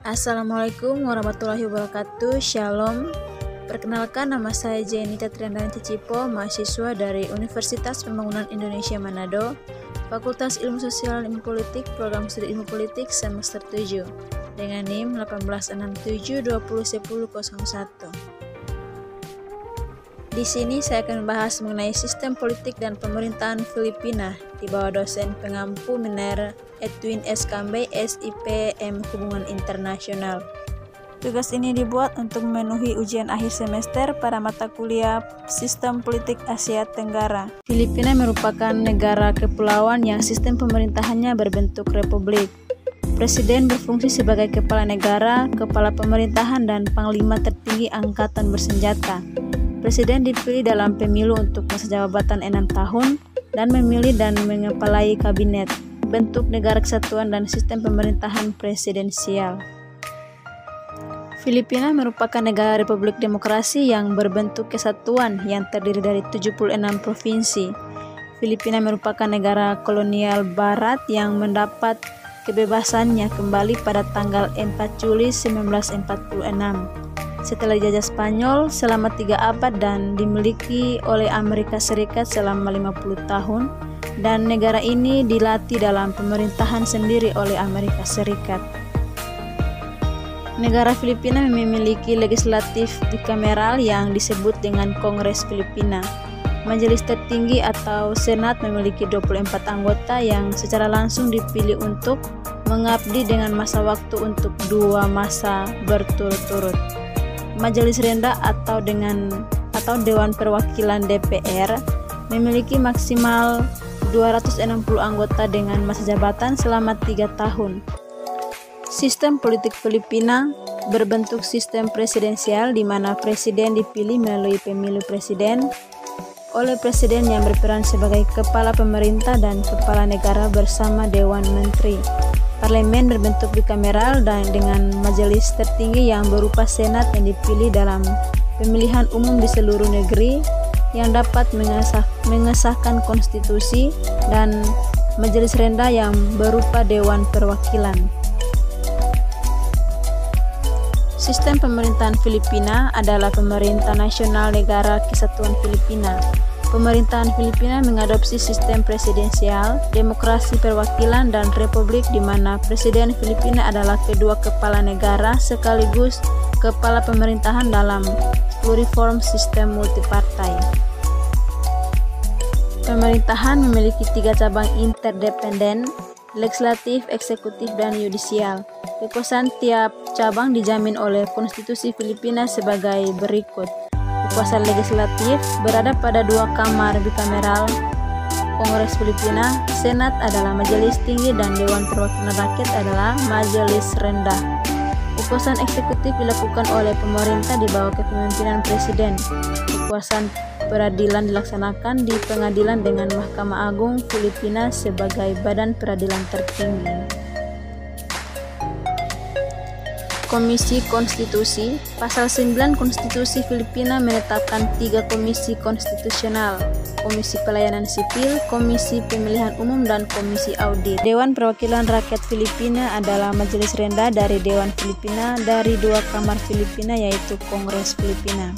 Assalamualaikum warahmatullahi wabarakatuh. Shalom. Perkenalkan, nama saya Jenita Triandani Cicipo, mahasiswa dari Universitas Pembangunan Indonesia Manado, Fakultas Ilmu Sosial dan Ilmu Politik, Program Studi Ilmu Politik semester 7, dengan NIM 1867201001. Di sini saya akan membahas mengenai sistem politik dan pemerintahan Filipina di bawah dosen pengampu Mener Edwin S. Kambey, SIPM Hubungan Internasional. Tugas ini dibuat untuk memenuhi ujian akhir semester pada mata kuliah Sistem Politik Asia Tenggara. Filipina merupakan negara kepulauan yang sistem pemerintahannya berbentuk republik. Presiden berfungsi sebagai kepala negara, kepala pemerintahan, dan panglima tertinggi angkatan bersenjata. Presiden dipilih dalam pemilu untuk masa jabatan 6 tahun dan memilih dan mengepalai kabinet, bentuk negara kesatuan dan sistem pemerintahan presidensial. Filipina merupakan negara republik demokrasi yang berbentuk kesatuan yang terdiri dari 76 provinsi. Filipina merupakan negara kolonial barat yang mendapat kebebasannya kembali pada tanggal 4 Juli 1946. Setelah dijajah Spanyol selama 3 abad dan dimiliki oleh Amerika Serikat selama 50 tahun, dan negara ini dilatih dalam pemerintahan sendiri oleh Amerika Serikat. Negara Filipina memiliki legislatif bikameral yang disebut dengan Kongres Filipina. Majelis tertinggi atau Senat memiliki 24 anggota yang secara langsung dipilih untuk mengabdi dengan masa waktu untuk 2 masa berturut-turut. Majelis rendah atau Dewan Perwakilan DPR memiliki maksimal 260 anggota dengan masa jabatan selama 3 tahun. Sistem politik Filipina berbentuk sistem presidensial di mana presiden dipilih melalui pemilu presiden oleh presiden yang berperan sebagai kepala pemerintah dan kepala negara bersama Dewan Menteri. Parlemen berbentuk bikameral dan dengan majelis tertinggi yang berupa senat yang dipilih dalam pemilihan umum di seluruh negeri yang dapat mengesahkan konstitusi, dan majelis rendah yang berupa Dewan Perwakilan. Sistem pemerintahan Filipina adalah pemerintah nasional Negara Kesatuan Filipina. Pemerintahan Filipina mengadopsi sistem presidensial, demokrasi perwakilan, dan republik di mana Presiden Filipina adalah kedua kepala negara sekaligus kepala pemerintahan dalam pluriform sistem multipartai. Pemerintahan memiliki 3 cabang interdependen: legislatif, eksekutif, dan yudisial. Kekuasaan tiap cabang dijamin oleh Konstitusi Filipina sebagai berikut. Kekuasaan legislatif berada pada 2 kamar bikameral Kongres Filipina. Senat adalah majelis tinggi dan Dewan Perwakilan Rakyat adalah majelis rendah. Kekuasaan eksekutif dilakukan oleh pemerintah di bawah kepemimpinan presiden. Kekuasaan peradilan dilaksanakan di pengadilan dengan Mahkamah Agung Filipina sebagai badan peradilan tertinggi. Komisi Konstitusi. Pasal 9 Konstitusi Filipina menetapkan 3 komisi konstitusional: Komisi Pelayanan Sipil, Komisi Pemilihan Umum, dan Komisi Audit. Dewan Perwakilan Rakyat Filipina adalah majelis rendah dari Dewan Filipina dari 2 kamar Filipina, yaitu Kongres Filipina.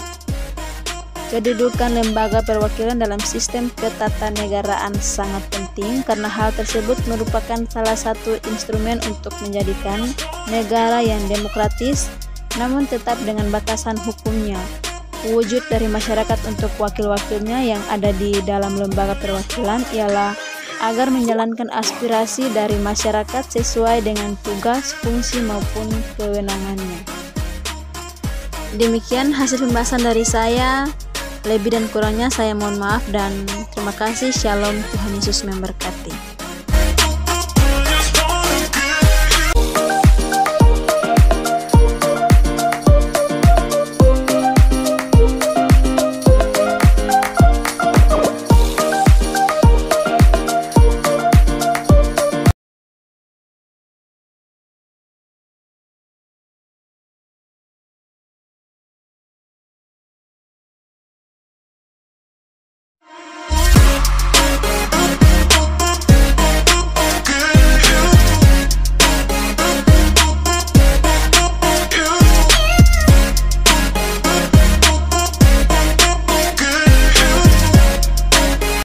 Kedudukan lembaga perwakilan dalam sistem ketatanegaraan sangat penting karena hal tersebut merupakan salah satu instrumen untuk menjadikan negara yang demokratis namun tetap dengan batasan hukumnya. Wujud dari masyarakat untuk wakil-wakilnya yang ada di dalam lembaga perwakilan ialah agar menjalankan aspirasi dari masyarakat sesuai dengan tugas, fungsi, maupun kewenangannya. Demikian hasil pembahasan dari saya. Lebih dan kurangnya saya mohon maaf dan terima kasih. Shalom, Tuhan Yesus memberkati.